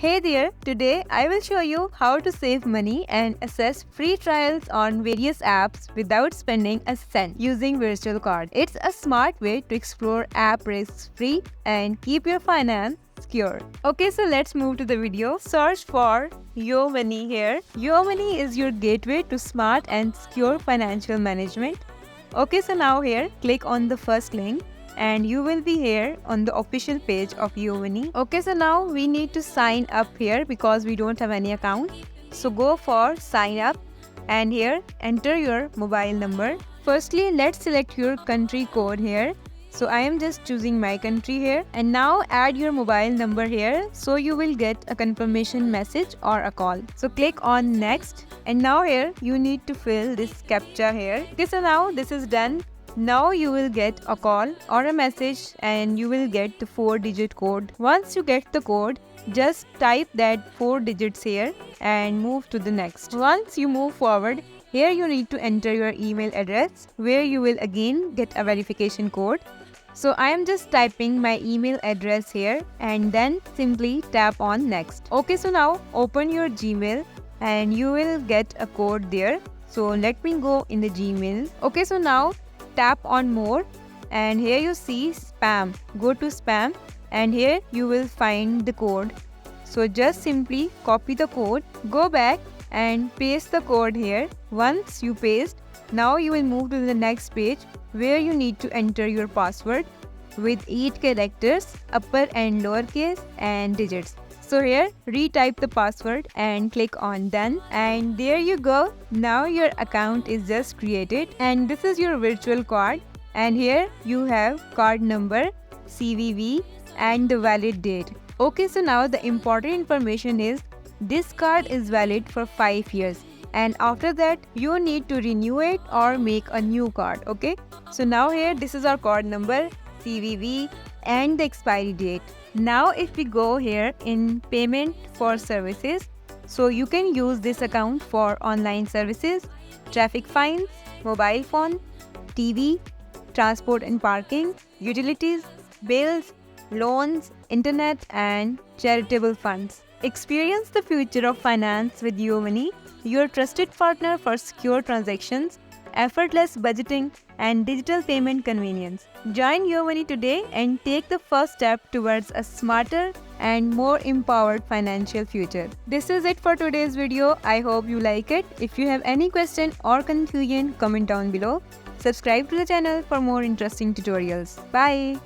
Hey there, today I will show you how to save money and access free trials on various apps without spending a cent using virtual card. It's a smart way to explore app risks free and keep your finance secure. Okay, so let's move to the video. Search for YoMoney here. YoMoney is your gateway to smart and secure financial management. Okay, so now here click on the first link and you will be here on the official page of YoMoney. Okay, so now we need to sign up here because we don't have any account. So go for sign up and here enter your mobile number. Firstly, let's select your country code here. So I am just choosing my country here, and now add your mobile number here so you will get a confirmation message or a call. So click on next, and now here you need to fill this captcha here. Okay, so now this is done. Now you will get a call or a message and you will get the 4-digit code. Once you get the code, just type that 4 digits here and move to the next. Once you move forward, here you need to enter your email address where you will again get a verification code. So I am just typing my email address here and then simply tap on next. Okay, so now open your Gmail and you will get a code there. So let me go in the Gmail. Okay, so now tap on more and here you see spam. Go to spam and here you will find the code. So just simply copy the code, go back and paste the code here. Once you paste, now you will move to the next page where you need to enter your password with 8 characters, upper and lowercase and digits. So here retype the password and click on done, and there you go. Now your account is just created and this is your virtual card, and here you have card number, CVV and the valid date. Okay, so now the important information is this card is valid for 5 years and after that you need to renew it or make a new card. Okay, so now here this is our card number, CVV and the expiry date. Now if we go here in payment for services, so you can use this account for online services, traffic fines, mobile phone, TV, transport and parking, utilities, bills, loans, internet and charitable funds. Experience the future of finance with YoMoney, your trusted partner for secure transactions, effortless budgeting and digital payment convenience. Join YoMoney today and take the first step towards a smarter and more empowered financial future. This is it for today's video. I hope you like it. If you have any question or confusion, comment down below. Subscribe to the channel for more interesting tutorials. Bye.